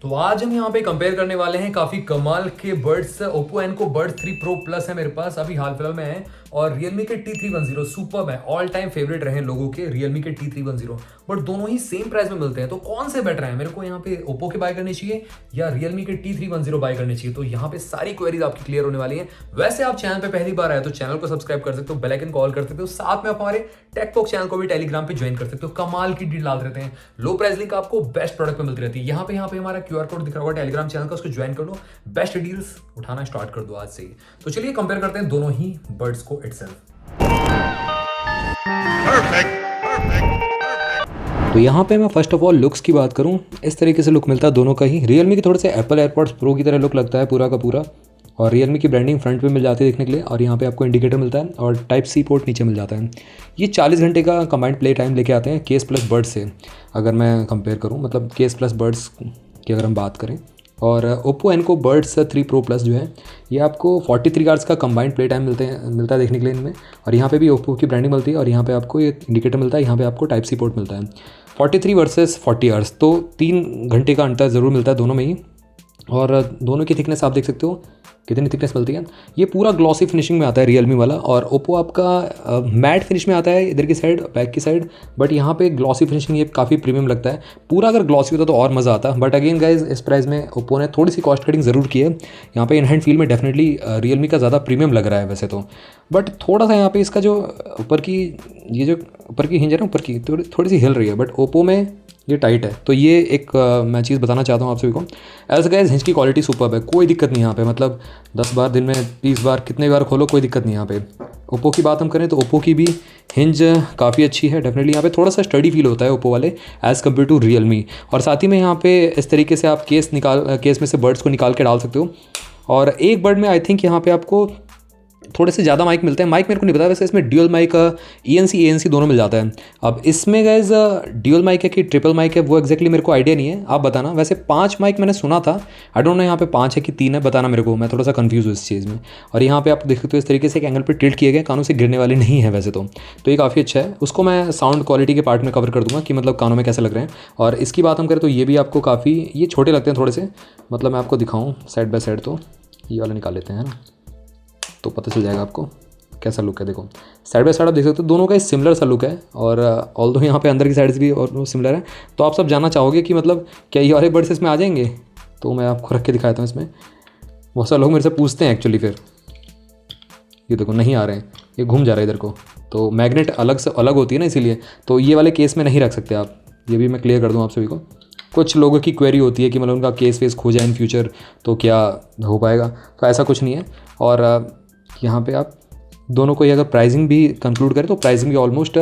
तो आज हम यहाँ पे कंपेयर करने वाले हैं काफी कमाल के birds. Oppo Enco Buds 3 Pro Plus है मेरे पास, अभी हाल फिलहाल में है। और Realme के T310 सुपर है, ऑल टाइम फेवरेट रहे लोगों के Realme के T310। बट दोनों ही सेम प्राइस में मिलते हैं, तो कौन से बेटर है? मेरे को यहाँ पे Oppo के बाय करने चाहिए या Realme के T310 बाय करने चाहिए? तो यहाँ पे सारी क्वेरीज आपकी क्लियर होने वाली है। वैसे आप चैनल पे पहली बार आए तो चैनल को सब्सक्राइब कर सकते हो, बेल आइकन कॉल कर सकते हो, साथ में आप हमारे टेकपॉक चैनल को भी टेलीग्राम पे ज्वाइन कर सकते हो। कमाल की डील डाल रहते हैं, लो प्राइस लिंक आपको बेस्ट प्रोडक्ट पे मिलती रहती है। यहाँ पे हमारा क्यूआर कोड दिख रहा होगा टेलीग्राम चैनल का, उसको ज्वाइन कर लो, बेस्ट डील्स उठाना स्टार्ट कर दो आज से ही। तो चलिए कंपेयर करते हैं दोनों ही बर्ड्स को इटसेल्फ। तो यहाँ पे मैं फर्स्ट ऑफ ऑल लुक्स की बात करूँ, इस तरीके से लुक मिलता है दोनों का ही। रियलमी के थोड़े से एप्पल एयरपॉड्स प्रो की तरह लुक लगता है पूरा का पूरा, और रियलमी की ब्रांडिंग फ्रंट पे मिल जाती है देखने के लिए। और यहाँ पे आपको इंडिकेटर मिलता है और टाइप सी पोर्ट नीचे मिल जाता है। ये 40 घंटे का कंबाइंड प्ले टाइम लेके आते हैं केस प्लस बर्ड्स से, अगर मैं कंपेयर करूँ, मतलब केस प्लस बर्ड्स की अगर हम बात करें। और Oppo Enco Buds 3 Pro Plus जो है, ये आपको 43 आवर्स का कंबाइंड प्ले टाइम मिलता है देखने के लिए इनमें। और यहाँ पे भी Oppo की ब्रांडिंग मिलती है, और यहाँ पे आपको ये इंडिकेटर मिलता है, यहाँ पे आपको टाइप सी पोर्ट मिलता है। 43 वर्सेस 40 आवर्स, तो 3 घंटे का अंतर ज़रूर मिलता है दोनों में ही। और दोनों की थिकनेस आप देख सकते हो कितनी थिकनेस मिलती है। ये पूरा ग्लॉसी फिनिशिंग में आता है रियलमी वाला, और ओप्पो आपका मैट फिनिश में आता है इधर की साइड, बैक की साइड। बट यहाँ पे ग्लॉसी फिनिशिंग ये काफ़ी प्रीमियम लगता है। पूरा अगर ग्लॉसी होता तो और मज़ा आता। बट अगेन गाइज, इस प्राइस में ओप्पो ने थोड़ी सी कॉस्ट कटिंग ज़रूर की है। यहाँ पे इन हैंड फील में डेफिनेटली रियलमी का ज़्यादा प्रीमियम लग रहा है वैसे तो। बट थोड़ा सा यहाँ पे इसका जो ऊपर की, ये जो ऊपर की हिंज है ना, ऊपर की थोड़ी सी हिल रही है, बट ओप्पो में ये टाइट है। तो ये एक मैं चीज़ बताना चाहता हूँ आप सभी को। एज गाइज, हिंज की क्वालिटी सुपर्ब है, कोई दिक्कत नहीं यहाँ पे। मतलब 10 बार दिन में 20 बार कितने बार खोलो कोई दिक्कत नहीं यहाँ पे। ओप्पो की बात हम करें तो ओप्पो की भी हिंज काफ़ी अच्छी है डेफिनेटली। यहाँ पे थोड़ा सा स्टडी फील होता है ओप्पो वाले एज़ कम्पेयर टू रियलमी। और साथ ही में यहाँ पे इस तरीके से आप केस में से बर्ड्स को निकाल के डाल सकते हो। और एक बर्ड में आई थिंक यहाँ पे आपको थोड़े से ज़्यादा माइक मिलते हैं। माइक मेरे को नहीं पता, वैसे इसमें ड्यूअल माइक, ANC दोनों मिल जाता है। अब इसमें गाइज ड्यूअल माइक है कि ट्रिपल माइक है, वो एक्जैक्टली मेरे को आइडिया नहीं है, आप बताना। वैसे 5 माइक मैंने सुना था, आई डोंट नो यहाँ पे 5 है कि 3 है, बताना मेरे को, मैं थोड़ा सा कंफ्यूज हूँ इस चीज़ में। और यहाँ पे आप देख सकते हो इस तरीके से एक एंगल पर टिल्ट किए गए, कानों से गिरने वाले नहीं है वैसे तो ये काफ़ी अच्छा है। उसको मैं साउंड क्वालिटी के पार्ट में कवर कर दूँगा कि मतलब कानों में कैसे लग रहे हैं। और इसकी बात हम करें तो ये भी आपको काफ़ी, ये छोटे लगते हैं थोड़े से, मतलब मैं आपको दिखाऊँ साइड बाय साइड, तो ये वाला निकाल लेते हैं ना, तो पता चल जाएगा आपको कैसा लुक है। देखो साइड बाय साइड आप देख सकते हो, दोनों का सिमिलर सा लुक है। और ऑल्दो यहाँ पे अंदर की साइड से भी और सिमिलर है। तो आप सब जानना चाहोगे कि मतलब क्या ये वाले बर्ड्स इसमें आ जाएंगे, तो मैं आपको रख के दिखाता हूँ इसमें। बहुत सारे लोग मेरे से पूछते हैं एक्चुअली, फिर ये देखो नहीं आ रहे हैं, ये घूम जा रहा है इधर को। तो मैग्नेट अलग से अलग होती है ना, इसीलिए तो ये वाले केस में नहीं रख सकते आप। ये भी मैं क्लियर कर दूँ आप सभी को। कुछ लोगों की क्वेरी होती है कि मतलब उनका केस वेस खो जाए इन फ्यूचर तो क्या हो पाएगा, तो ऐसा कुछ नहीं है। और यहाँ पे आप दोनों को ही अगर प्राइसिंग भी कंक्लूड करें तो प्राइसिंग भी ऑलमोस्ट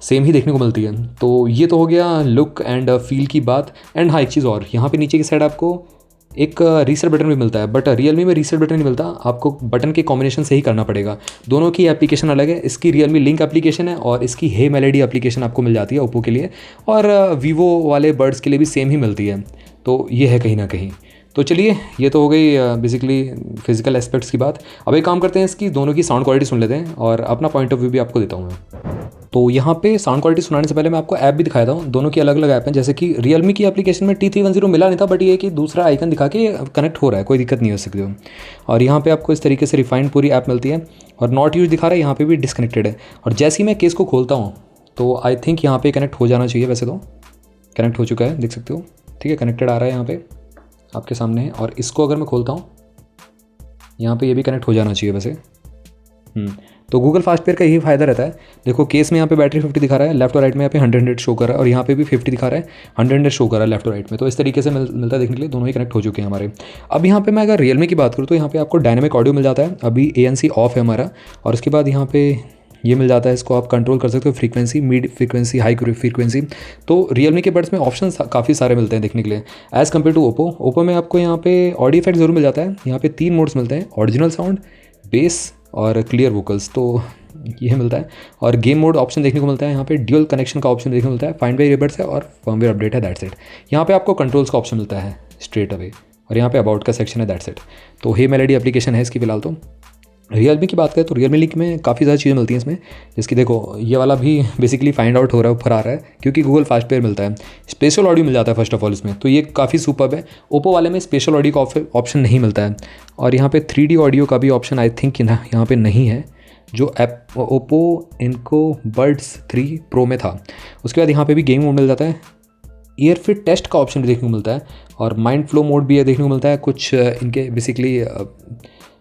सेम ही देखने को मिलती है। तो ये तो हो गया लुक एंड फील की बात। एंड हाँ, एक चीज़ और, यहाँ पे नीचे की साइड आपको एक रीसेट बटन भी मिलता है, बट रियलमी में रीसेट बटन नहीं मिलता, आपको बटन के कॉम्बिनेशन से ही करना पड़ेगा। दोनों की एप्लीकेशन अलग है, इसकी रियलमी लिंक एप्लीकेशन है और इसकी हे मेलेडी एप्लीकेशन आपको मिल जाती है ओप्पो के लिए, और वीवो वाले बर्ड्स के लिए भी सेम ही मिलती है। तो ये है कहीं ना कहीं। तो चलिए, ये तो हो गई बेसिकली फिजिकल एस्पेक्ट्स की बात। अब एक काम करते हैं, इसकी दोनों की साउंड क्वालिटी सुन लेते हैं और अपना पॉइंट ऑफ व्यू भी आपको देता हूँ मैं। तो यहाँ पे साउंड क्वालिटी सुनाने से पहले मैं आपको ऐप भी दिखाता हूँ। दोनों की अलग अलग ऐप हैं, जैसे कि रियलमी की एप्लीकेशन में T310 मिला नहीं था, बट ये कि दूसरा आइकन दिखा के कनेक्ट हो रहा है, कोई दिक्कत नहीं हो सकती हो। और यहाँ पे आपको इस तरीके से रिफाइंड पूरी ऐप मिलती है, और नॉट यूज दिखा रहा है, यहाँ पे भी डिस्कनेक्टेड है। और जैसे ही मैं केस को खोलता हूँ तो आई थिंक यहाँ पे कनेक्ट हो जाना चाहिए, वैसे तो कनेक्ट हो चुका है, देख सकते हो, ठीक है, कनेक्टेड आ रहा है यहाँ पे आपके सामने है। और इसको अगर मैं खोलता हूँ, यहाँ पे ये भी कनेक्ट हो जाना चाहिए वैसे। तो गूगल फास्ट पेयर का यही फ़ायदा रहता है। देखो केस में यहाँ पे बैटरी 50 दिखा रहा है, लेफ्ट और राइट में यहाँ पे 100 शो कर रहा है, और यहाँ पे भी 50 दिखा रहा है, 100 शो कर रहा है लेफ्ट और राइट में। तो इस तरीके से मिलता है देखने के लिए, दोनों ही कनेक्ट हो चुके हैं हमारे। अब यहाँ पे मैं अगर रियलमी की बात करूँ तो यहाँ पे आपको डायनेमिक ऑडियो मिल जाता है, अभी ANC ऑफ है हमारा। और उसके बाद यहाँ पे ये मिल जाता है, इसको आप कंट्रोल कर सकते हो, frequency, mid frequency, high frequency. तो रियलमी के बड्स में ऑप्शन काफ़ी सारे मिलते हैं देखने के लिए एज़ कम्पेयर टू ओप्पो में आपको यहाँ पे ऑडियो इफेक्ट ज़रूर मिल जाता है। यहाँ पे 3 मोड्स मिलते हैं, ओरिजिनल साउंड, बेस और क्लियर वोकल्स, तो ये मिलता है। और गेम मोड ऑप्शन देखने को मिलता है, यहाँ पे ड्यूअल कनेक्शन का ऑप्शन देखने को मिलता है, फाइंड बाय ईयरबड्स है और फर्मवेयर अपडेट है, दैट्स इट। यहाँ पे आपको कंट्रोल्स का ऑप्शन मिलता है स्ट्रेट अवे, और यहाँ पे अबाउट का सेक्शन है, दैट्स इट। तो हे मेलेडी एप्लीकेशन है इसकी फिलहाल तो। रियलमी की बात करें तो रियलमी लिंक में काफ़ी ज़्यादा चीज़ें मिलती हैं इसमें, जिसकी देखो ये वाला भी बेसिकली फाइंड आउट हो रहा है, ऊपर आ रहा है, क्योंकि गूगल फास्ट पेयर मिलता है। स्पेशल ऑडियो मिल जाता है फर्स्ट ऑफ ऑल इसमें, तो ये काफ़ी सुपर्ब है। ओप्पो वाले में स्पेशल ऑडियो का ऑप्शन नहीं मिलता है, और यहाँ पे 3D ऑडियो का भी ऑप्शन आई थिंक यहाँ पे नहीं है, जो ऐप ओप्पो इनको बड्स 3 प्रो में था। उसके बाद यहाँ पे भी गेम मोड मिल जाता है, ईयरफिट टेस्ट का ऑप्शन भी देखने को मिलता है, और माइंड फ्लो मोड भी है देखने को मिलता है। कुछ इनके बेसिकली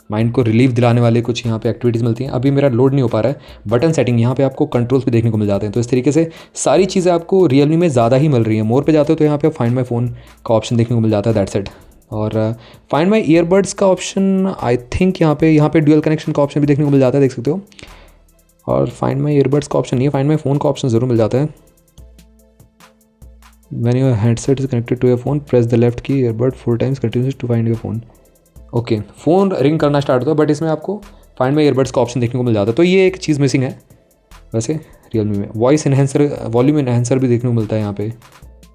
माइंड को रिलीफ दिलाने वाले कुछ यहाँ पे एक्टिविटीज़ मिलती हैं। अभी मेरा लोड नहीं हो पा रहा है। बटन सेटिंग यहाँ पे आपको कंट्रोल्स भी देखने को मिल जाते हैं। तो इस तरीके से सारी चीज़ें आपको रियलमी में ज़्यादा ही मिल रही हैं। मोर पे जाते हो तो यहाँ पे फाइंड माई फ़ोन का ऑप्शन देखने को मिल जाता है, दैट्स इट। और फाइंड माई ईयरबड्स का ऑप्शन आई थिंक यहाँ पे ड्यूअल कनेक्शन का ऑप्शन भी देखने को मिल जाता है, देख सकते हो। और फाइंड माई ईयरबड्स का ऑप्शन नहीं है, फाइंड माई फ़ोन का ऑप्शन ज़रूर मिल जाता है। When your headset is connected to your phone, press the left key earbud 4 times continuously to find your phone. Okay, phone ring करना स्टार्ट होता है, बट इसमें आपको फाइंड माई ईयरबड्स का ऑप्शन देखने को मिल जाता है। तो ये एक चीज़ मिसिंग है वैसे रियलमी में। वॉइस इन्हेंसर, वॉल्यूम इन्हेंसर भी देखने को मिलता है यहाँ पे।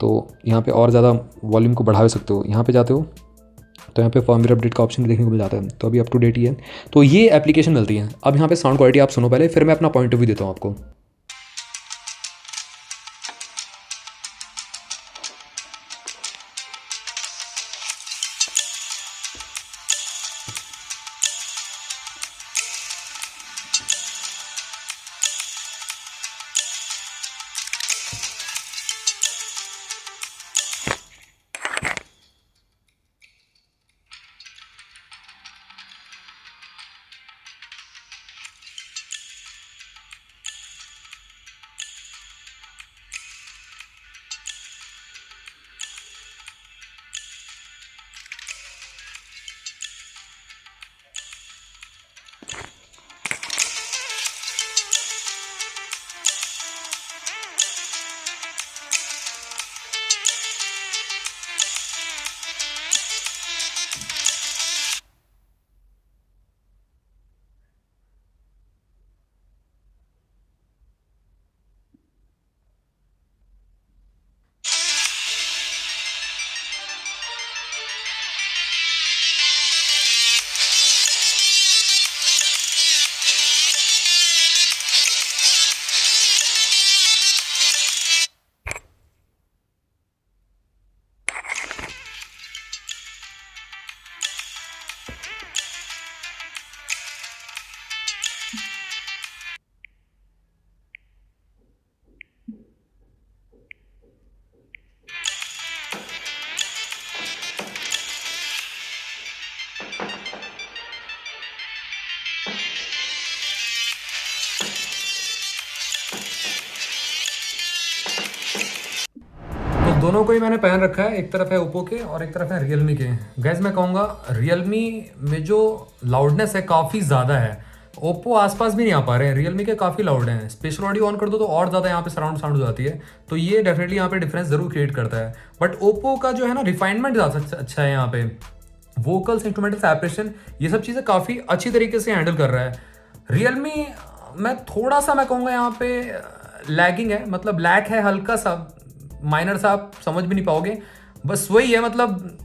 तो यहाँ पे और ज़्यादा वॉल्यूम को बढ़ा सकते हो। यहाँ पे जाते हो तो यहाँ पे फर्मवेयर अपडेट का ऑप्शन भी देखने को मिल जाता है, तो अभी अप टू डेट ही है। तो ये एप्लीकेशन मिलती है। अब यहाँ पे साउंड क्वालिटी आप सुनो पहले, फिर मैं अपना पॉइंट ऑफ व्यू देता हूँ आपको। तो दोनों को ही मैंने पहन रखा है, एक तरफ है ओप्पो के और एक तरफ है रियलमी के। गैस मैं कहूँगा रियलमी में जो लाउडनेस है काफ़ी ज़्यादा है, ओप्पो आसपास भी नहीं आ पा रहे हैं। रियलमी के काफ़ी लाउड हैं, स्पेशल ऑडियो ऑन कर दो तो और ज़्यादा यहाँ पे सराउंड साउंड हो जाती है। तो ये डेफिनेटली यहाँ पे डिफरेंस ज़रूर क्रिएट करता है। बट ओप्पो का जो है ना रिफाइनमेंट ज़्यादा अच्छा है यहाँ पे। वोकल्स, इंस्ट्रूमेंटल सेपरेशन, ये सब चीज़ें काफ़ी अच्छी तरीके से हैंडल कर रहा है। रियलमी मैं थोड़ा सा मैं कहूँगा यहाँ पे लैगिंग है, मतलब लैग है हल्का सा, माइनर सा, आप समझ भी नहीं पाओगे। बस वही है, मतलब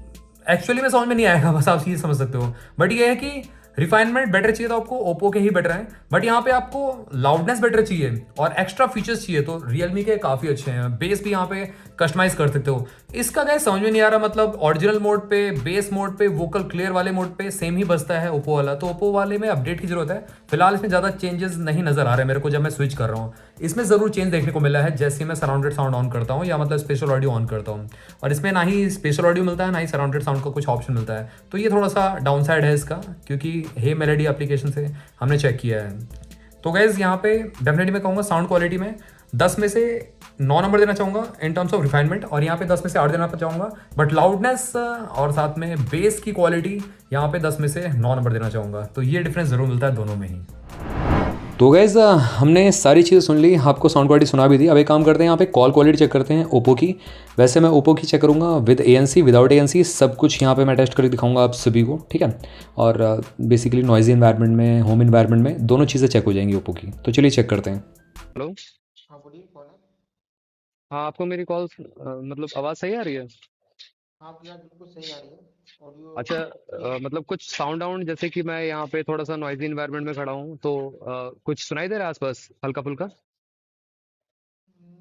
एक्चुअली में समझ में नहीं आएगा, बस आप ये समझ सकते हो। बट ये है कि रिफाइनमेंट बेटर चाहिए तो आपको ओप्पो के ही बेटर हैं। बट यहाँ पे आपको लाउडनेस बेटर चाहिए और एक्स्ट्रा फीचर्स चाहिए तो रियलमी के काफ़ी अच्छे हैं। बेस भी यहाँ पे कस्टमाइज कर सकते हो। इसका गैस समझ में नहीं आ रहा, मतलब ओरिजिनल मोड पे, बेस मोड पे, वोकल क्लियर वाले मोड पे सेम ही बजता है ओप्पो वाला। तो ओप्पो वाले में अपडेट की जरूरत है। फिलहाल इसमें ज़्यादा चेंजेस नहीं नजर आ रहे मेरे को जब मैं स्विच कर रहा हूँ। इसमें ज़रूर चेंज देखने को मिला है जैसे मैं सराउंडेड साउंड ऑन करता हूँ या मतलब स्पेशल ऑडियो ऑन करता हूँ, और इसमें ना ही स्पेशल ऑडियो मिलता है ना ही सराउंडेड साउंड का कुछ ऑप्शन मिलता है। तो ये थोड़ा सा डाउन साइड है इसका, क्योंकि हे मेलोडी एप्लीकेशन से हमने चेक किया है। तो गैस यहाँ पे डेफिनेटली मैं कहूँगा साउंड क्वालिटी में 10 में से 9 नंबर देना चाहूँगा इन टर्म्स ऑफ रिफाइनमेंट, और यहाँ पे 10 में से 8 देना चाहूँगा। बट लाउडनेस और साथ में बेस की क्वालिटी यहाँ पे 10 में से 9 नंबर देना चाहूँगा। तो ये डिफरेंस ज़रूर मिलता है दोनों में ही। तो गैस हमने सारी चीज़ें सुन ली, आपको साउंड क्वालिटी सुना भी दी। अब एक काम करते हैं, यहाँ पे कॉल क्वालिटी चेक करते हैं ओप्पो की। वैसे मैं ओप्पो की चेक करूँगा विद ANC, विदाउट ANC, सब कुछ यहाँ पे मैं टेस्ट करके दिखाऊंगा आप सभी को, ठीक है। और बेसिकली नॉइजी इन्वायरमेंट में, होम इन्वायरमेंट में, दोनों चीज़ें चेक हो जाएंगी ओप्पो की। तो चलिए चेक करते हैं। हेलो। हाँ बोलिए, कौन है? हाँ, आपको मेरी कॉल मतलब आवाज़ सही आ रही है? आपकी आवाज़ बिल्कुल सही आ रही है। ऑडियो अच्छा, क्लियर है। मतलब कुछ साउंड आउंड, जैसे कि मैं यहाँ पे थोड़ा सा नॉइजी इन्वायरमेंट में खड़ा हूँ, तो कुछ सुनाई दे रहा है आसपास हल्का फुल्का?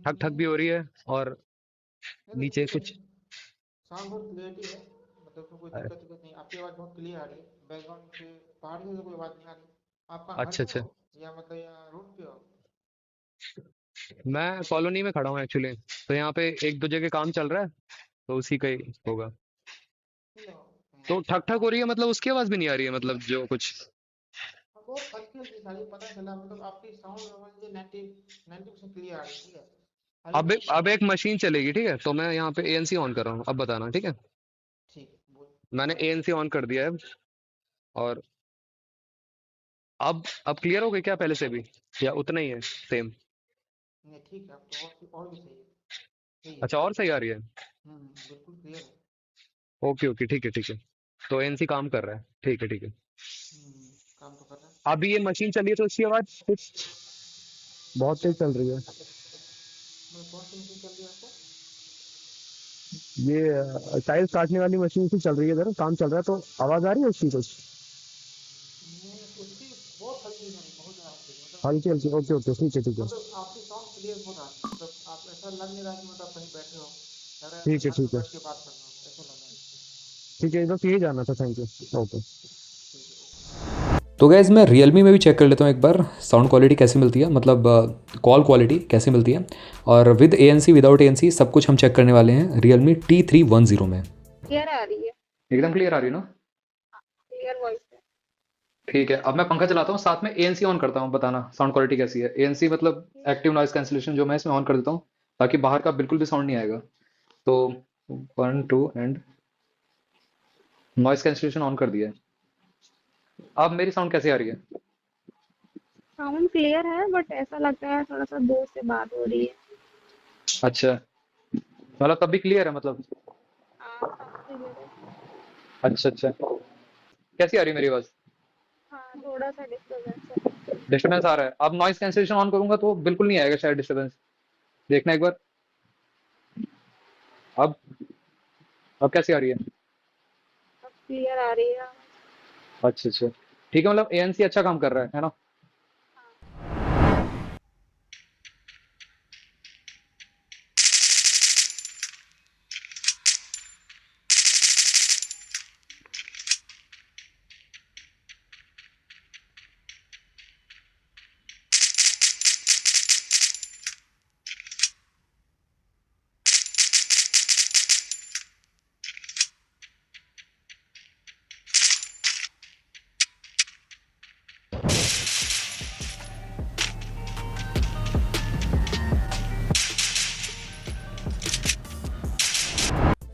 ठक ठक भी नहीं, हो रही है, और नहीं नीचे देखिए, कुछ। साउंड बहुत क्लियरिटी है, मतलब उसमें कोई दिक्कत नहीं। आपकी आवाज़ बहुत क्लियर आ रही है, बैकग्राउंड से बाहर से तो कोई आवाज़ नहीं आ रही। आप कहाँ घर अच्छा में अच्छा। हो या मतलब यहाँ रोड पे हो? मैं कॉलोनी में खड़ा हूँ एक्चुअली, तो यहाँ पे एक दो जगह काम चल रहा है, तो उसी का ही होगा। नहीं नो, तो ठक ठक हो रही है, मतलब उसकी आवाज भी नहीं आ रही है, मतलब जो कुछ। बहुत हल्की हल्की सारी पता चला, मतलब आपकी साउंड समझ लीजिए 90% क्लियर आ रही है, ठीक है। अब हल्का अब सा एक मशीन चलेगी, ठीक है, तो मैं यहाँ पे एएनसी ऑन कर रहा हूँ, अब बताना, ठीक है? ठीक है, बोल। मैंने एएनसी ऑन कर दिया है। और अब क्लियर हो गई क्या पहले से भी, या उतना ही है सेम? नहीं ठीक है, अब तो और भी सही है, सही है। अच्छा, और सही आ रही है? बिल्कुल क्लियर है। ओके ओके, ठीक है ठीक है। तो एएनसी काम कर रहा है, ठीक है ठीक है। काम तो कर रहा है। अभी ये मशीन चली है तो इसकी आवाज कुछ बहुत तेज चल रही है। मतलब कौन सी मशीन चल रही है आपको? ये टाइल्स काटने वाली मशीन से चल रही है, इधर काम चल रहा है, तो आवाज आ रही है उसकी कुछ? उसकी बहुत हल्की सा नहीं, बहुत ज़्यादा हल्की सी, मतलब हल्की हल्की, ओके ओके, ठीक है ठीक है। मतलब आपकी साउंड क्लियर बहुत आ रही है, मतलब आप ऐसा लग नहीं रहा कि मतलब आप कहीं बैठे हो, लग रहा है ठीक ऐसा है घर में ठीक है बैठ के बात कर रहे हो, ऐसा लग रहा है। ठीक है, बस यही जानना था, थैंक यू, ओके। ठीक है, ओके। तो गैज़ मैं रियलमी में भी चेक कर लेता हूँ एक बार साउंड क्वालिटी कैसी मिलती है, मतलब कॉल क्वालिटी कैसी मिलती है। और विद ANC विदाउट ANC सब कुछ हम चेक करने वाले हैं रियलमी T310 में। क्लियर आ रही है। एकदम क्लियर आ रही है ना? क्लियर वॉइस है। ठीक है, अब मैं पंखा चलाता हूँ, साथ में एएनसी ऑन करता हूँ, बताना साउंड क्वालिटी कैसी है। एएनसी मतलब एक्टिव नॉइज कैंसिलेशन, जो मैं इसमें ऑन कर देता हूँ ताकि बाहर का बिल्कुल भी साउंड नहीं आएगा। तो 1 2 एंड नॉइज कैंसिलेशन ऑन कर दिया है। अब मेरी साउंड कैसी आ रही है? साउंड क्लियर है बट ऐसा लगता है थोड़ा सा दूर से बात हो रही है। अच्छा, मतलब तब भी क्लियर है मतलब? हाँ सब क्लियर है। अच्छा अच्छा, कैसी आ रही है मेरी आवाज? हाँ थोड़ा सा डिस्टर्बेंस है। डिस्टर्बेंस आ रहा है? अब नॉइज कैंसिलेशन ऑन करूंगा तो बिल्कुल नहीं आएगा शायद डिस्टर्बेंस। देखना एक बार। अब अब कैसी आ रही है? अब क्लियर आ रही है आवाज। अच्छा अच्छा, ठीक है, मतलब एएनसी अच्छा काम कर रहा है ना?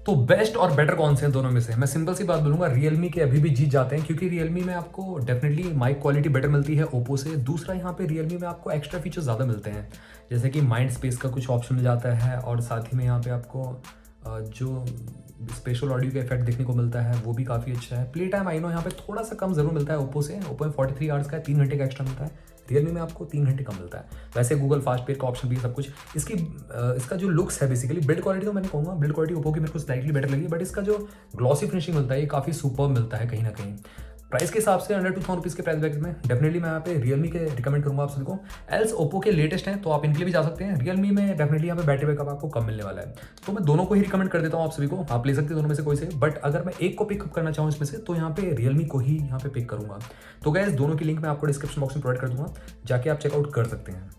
तो बेस्ट और बेटर कौन से हैं दोनों में से? मैं सिंपल सी बात बोलूंगा, रियलमी के अभी भी जीत जाते हैं, क्योंकि रियलमी में आपको डेफिनेटली माइक क्वालिटी बेटर मिलती है ओप्पो से। दूसरा, यहाँ पे रियलमी में आपको एक्स्ट्रा फीचर्स ज़्यादा मिलते हैं, जैसे कि माइंड स्पेस का कुछ ऑप्शन मिल जाता है, और साथ ही में यहाँ पे आपको जो स्पेशल ऑडियो का इफेक्ट देखने को मिलता है वो भी काफ़ी अच्छा है। प्ले टाइम आई नो यहाँ पे थोड़ा सा कम ज़रूर मिलता है ओप्पो से। ओप्पो में 43 आवर्स का है, 3 घंटे का एक्स्ट्रा मिलता है। रियलमी में आपको 3 घंटे कम मिलता है। वैसे गूगल फास्ट पेयर का ऑप्शन भी है, सब कुछ। इसका जो लुक्स है, बेसिकली बिल्ड क्वालिटी, तो मैंने कहूँगा बिल्ड क्वालिटी ओप्पो की मेरे को स्लाइटली बेटर लगी, बट इसका जो ग्लॉसी फिनिशिंग मिलता है ये काफ़ी सुपर मिलता है कहीं ना कहीं। प्राइस के हिसाब से अंडर 2000 रुपीज़ के प्राइस ब्रैकेट में डेफिनेटली मैं यहाँ पे रियलमी के रिकमेंड करूँगा आप सभी को। एल्स ओप्पो के लेटेस्ट हैं तो आप इनके लिए भी जा सकते हैं। रियलमी में डेफिनेटली यहाँ पे बैटरी बैकअप आपको कम मिलने वाला है, तो मैं दोनों को ही रिकमेंड कर देता हूँ आप सभी को। आप ले सकते हैं दोनों में से कोई से, बट अगर मैं एक को पिकअप करना चाहूँ इसमें से तो यहाँ पे रियलमी को ही यहाँ पे पिक करूँगा। तो गैस दोनों की लिंक मैं आपको डिस्क्रिप्शन बॉक्स में प्रोवाइड कर दूंगा, जाके आप चेकआउट कर सकते हैं।